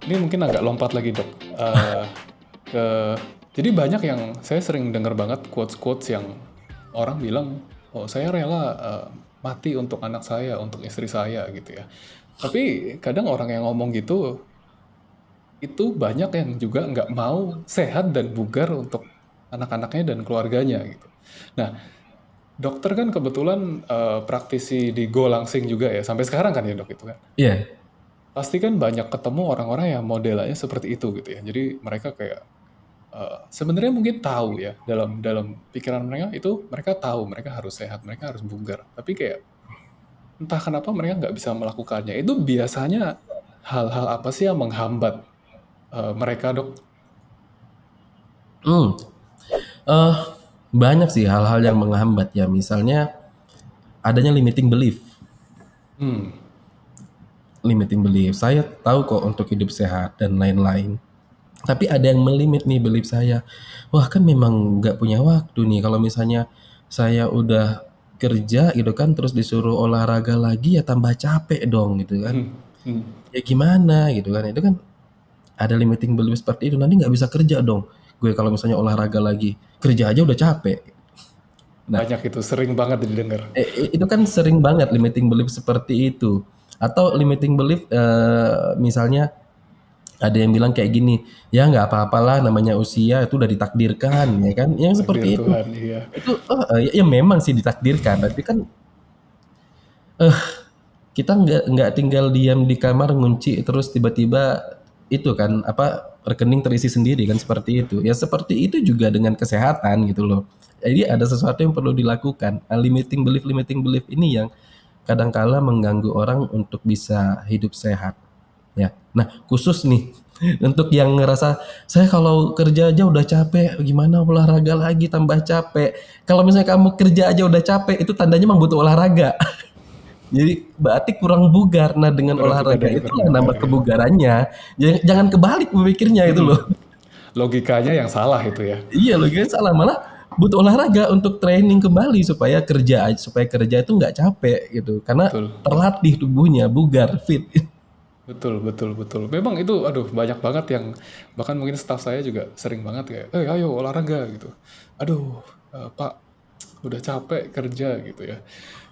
Ini mungkin agak lompat lagi dok. Ke jadi banyak yang saya sering dengar banget quotes-quotes yang orang bilang, oh saya rela mati untuk anak saya, untuk istri saya gitu ya. Tapi kadang orang yang ngomong gitu itu banyak yang juga nggak mau sehat dan bugar untuk anak-anaknya dan keluarganya gitu. Nah, dokter kan kebetulan praktisi di Go Langsing juga ya, sampai sekarang kan ya dok itu kan. Iya. Pasti kan banyak ketemu orang-orang yang modelnya seperti itu gitu ya. Jadi mereka kayak sebenarnya mungkin tahu ya dalam dalam pikiran mereka itu mereka tahu mereka harus sehat, mereka harus bugar. Tapi kayak entah kenapa mereka nggak bisa melakukannya. Itu biasanya hal-hal apa sih yang menghambat mereka dok? Hmm. Eh, Banyak sih hal-hal yang menghambat ya. Misalnya adanya limiting belief. Hmm, Limiting belief. Saya tahu kok untuk hidup sehat dan lain-lain. Tapi ada yang melimit nih belief saya. Wah kan memang nggak punya waktu nih. Kalau misalnya saya udah kerja gitu kan, terus disuruh olahraga lagi ya tambah capek dong gitu kan. hmm, hmm. Ya gimana gitu kan. Itu kan ada limiting belief seperti itu. Nanti nggak bisa kerja dong. Gue kalau misalnya olahraga lagi, kerja aja udah capek. Nah, Banyak itu, sering banget didengar. itu kan sering banget limiting belief seperti itu. Atau limiting belief misalnya ada yang bilang kayak gini, ya nggak apa-apalah namanya usia itu udah ditakdirkan ya kan, yang Takdir seperti Tuhan, iya. itu ya memang sih ditakdirkan, tapi kan kita nggak tinggal diam di kamar ngunci terus tiba-tiba itu kan apa rekening terisi sendiri kan seperti itu. Ya seperti itu juga dengan kesehatan gitu loh. Jadi ada sesuatu yang perlu dilakukan. Nah, limiting belief ini yang kadangkala mengganggu orang untuk bisa hidup sehat. Ya. Nah, khusus nih untuk yang ngerasa saya kalau kerja aja udah capek, gimana olahraga lagi tambah capek. Kalau misalnya kamu kerja aja udah capek, itu tandanya memang butuh olahraga. Jadi berarti kurang bugar. Nah, dengan Kurang olahraga dari kurang itulah bugar nambah ya. kebugarannya. Jangan kebalik memikirnya itu loh. Logikanya yang salah itu ya. Iya loh, guys, salah malah butuh olahraga untuk training kembali supaya kerja itu nggak capek gitu. Karena Betul. terlatih tubuhnya, bugar, fit. Betul, betul, betul. Memang itu, aduh, banyak banget yang bahkan mungkin staff saya juga sering banget kayak, ayo olahraga gitu. Aduh, Pak, udah capek kerja gitu ya.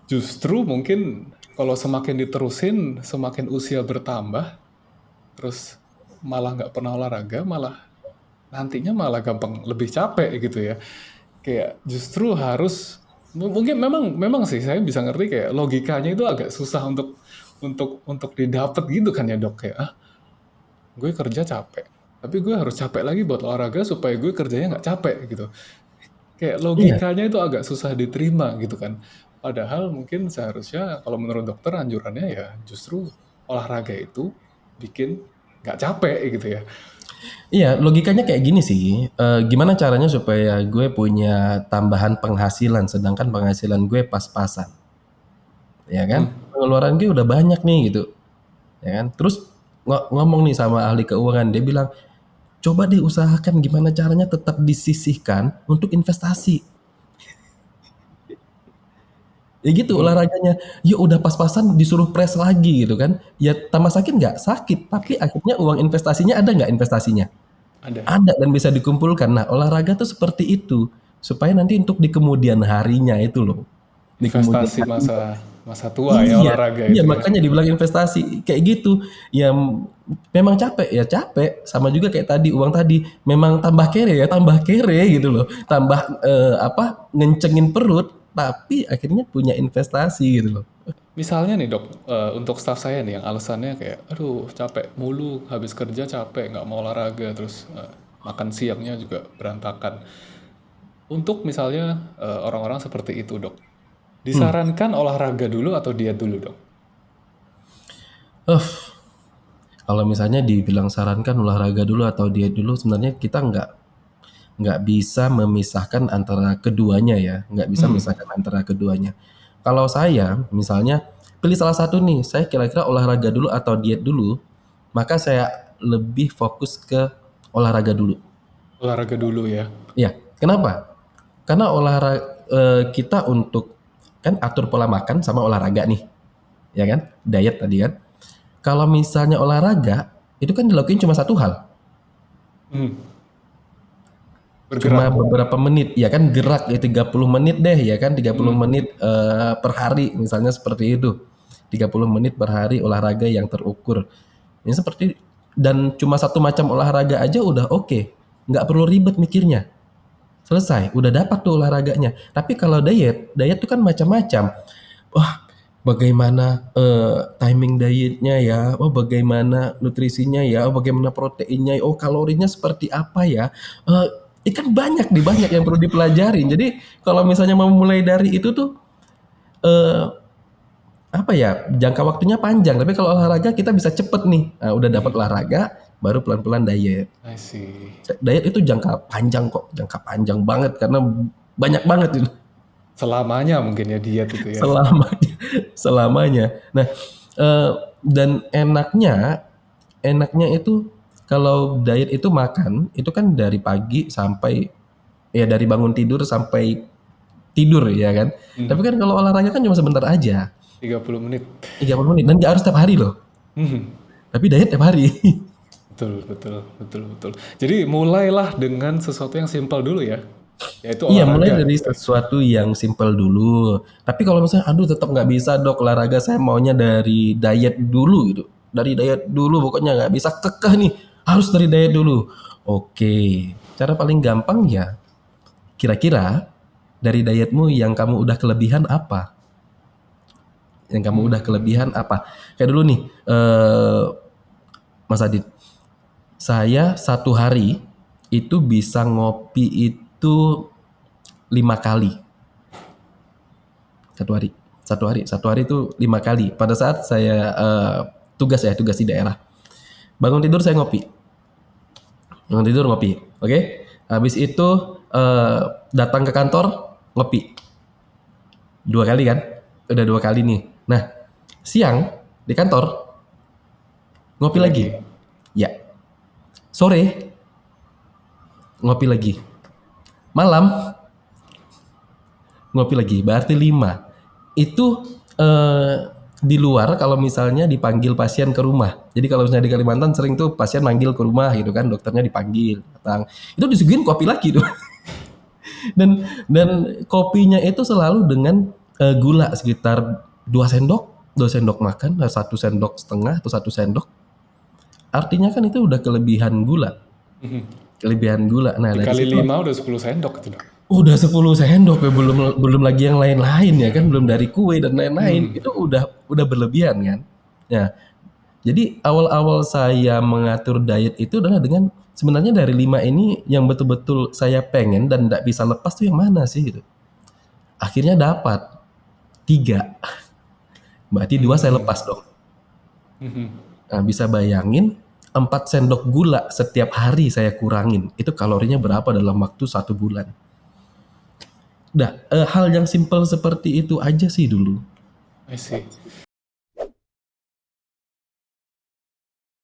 Justru mungkin kalau semakin diterusin, semakin usia bertambah, terus malah nggak pernah olahraga, malah nantinya malah gampang lebih capek gitu ya. Kayak justru harus mungkin memang memang sih saya bisa ngerti kayak logikanya itu agak susah untuk didapat gitu kan ya dok kayak gue kerja capek tapi gue harus capek lagi buat olahraga supaya gue kerjanya nggak capek gitu kayak Iya, logikanya itu agak susah diterima gitu kan padahal mungkin seharusnya kalau menurut dokter anjurannya ya justru olahraga itu bikin nggak capek gitu ya. iya, logikanya kayak gini sih. Gimana caranya supaya gue punya tambahan penghasilan, sedangkan penghasilan gue pas-pasan, ya kan? Hmm. Pengeluaran gue udah banyak nih gitu, ya kan? Terus ngomong nih sama ahli keuangan, dia bilang, coba deh usahakan gimana caranya tetap disisihkan untuk investasi. Ya gitu Hmm. olahraganya. Ya udah pas-pasan disuruh press lagi gitu kan. Ya tambah sakit nggak? Sakit. Tapi akhirnya uang investasinya ada nggak investasinya? Ada Ada dan bisa dikumpulkan. Nah, olahraga tuh seperti itu. Supaya nanti untuk di kemudian harinya itu loh. Di kemudian investasi harinya. masa masa tua ya Iya, olahraga iya itu ya. makanya dibilang investasi kayak gitu. Ya memang capek ya capek. Sama juga kayak tadi uang tadi. Memang tambah kere ya tambah kere gitu loh. Tambah apa ngencengin perut. Tapi akhirnya punya investasi gitu loh. Misalnya nih dok, untuk staff saya nih yang alasannya kayak, aduh capek mulu, habis kerja capek, nggak mau olahraga, terus makan siangnya juga berantakan. Untuk misalnya orang-orang seperti itu dok, Hmm. disarankan olahraga dulu atau diet dulu dok? Uh, Kalau misalnya dibilang sarankan olahraga dulu atau diet dulu, sebenarnya kita nggak bisa memisahkan antara keduanya ya, nggak bisa Hmm, memisahkan antara keduanya. Kalau saya misalnya pilih salah satu nih, saya kira-kira olahraga dulu atau diet dulu, maka saya lebih fokus ke olahraga dulu. olahraga dulu ya. Ya, kenapa? Karena kita untuk kan atur pola makan sama olahraga nih, ya kan? Diet tadi kan. Kalau misalnya olahraga, itu kan dilakuin cuma satu hal, Hmm, cuma bergerak. beberapa menit, ya kan gerak ya 30 menit deh, ya kan 30 Hmm, menit per hari misalnya seperti itu. 30 menit per hari olahraga yang terukur. Ini seperti dan cuma satu macam olahraga aja udah oke. Nggak perlu ribet mikirnya. Selesai, udah dapat tuh olahraganya. Tapi kalau diet, diet tuh kan macam-macam. Wah, bagaimana timing dietnya ya? Oh, bagaimana nutrisinya ya? Oh, bagaimana proteinnya? Oh, kalorinya seperti apa ya? Eh, kan banyak nih, banyak yang perlu dipelajarin. Jadi kalau misalnya mau mulai dari itu tuh eh, apa ya? Jangka waktunya panjang. Tapi kalau olahraga kita bisa cepet nih. Nah, udah dapat olahraga, baru pelan-pelan diet. I see. Diet itu jangka panjang kok, jangka panjang banget karena banyak banget itu. Selamanya mungkin ya diet itu ya. Selamanya, selamanya. Nah, eh, dan enaknya itu kalau diet itu makan itu kan dari pagi sampai ya dari bangun tidur sampai tidur ya kan. Tapi Hmm, kan kalau olahraga kan cuma sebentar aja, 30 menit. 30 menit dan gak harus tiap hari loh. Hmm, Tapi diet tiap hari. betul, betul, betul, betul. Jadi mulailah dengan sesuatu yang simpel dulu ya, yaitu Iya, mulai olahraga dari gitu ya. sesuatu yang simpel dulu. Tapi kalau misalnya, aduh tetap nggak bisa dok olahraga, saya maunya dari diet dulu gitu. Dari diet dulu, pokoknya nggak bisa kekeh nih, harus dari diet dulu. Oke, cara paling gampang ya, kira-kira dari dietmu yang kamu udah kelebihan apa? Yang kamu udah kelebihan apa? Kayak dulu nih, Mas Adit, saya satu hari itu bisa ngopi itu 5 kali. Satu hari itu 5 kali pada saat saya tugas di daerah. Bangun tidur saya ngopi, bangun tidur ngopi, oke. Habis itu datang ke kantor ngopi 2 kali kan, udah 2 kali nih. Nah, siang di kantor ngopi Ngopi lagi, lagi. ya. Sore ngopi lagi, malam ngopi lagi, berarti 5. Itu di luar kalau misalnya dipanggil pasien ke rumah. Jadi kalau misalnya di Kalimantan sering tuh pasien manggil ke rumah gitu kan, dokternya dipanggil, datang. Itu disuguhin kopi lagi tuh. Dan kopinya itu selalu dengan gula sekitar 2 sendok, 2 sendok makan, 1,5 sendok atau 1 sendok. Artinya kan itu udah kelebihan gula, Mhm. kelebihan gula. Nah, dari Dikali situ 5 udah 10 sendok itu dong. udah 10 sendok ya, belum belum lagi yang lain-lain ya kan, belum dari kue dan lain-lain. Hmm, Itu udah berlebihan kan. Ya, jadi awal-awal saya mengatur diet itu adalah dengan sebenarnya dari 5 ini yang betul-betul saya pengen dan tidak bisa lepas tuh yang mana sih gitu. Akhirnya dapat 3. Berarti 2 saya hmm, lepas dong. mhm. Nah, bisa bayangin 4 sendok gula setiap hari saya kurangin. Itu kalorinya berapa dalam waktu 1 bulan. Hal yang simpel seperti itu aja sih dulu. I see.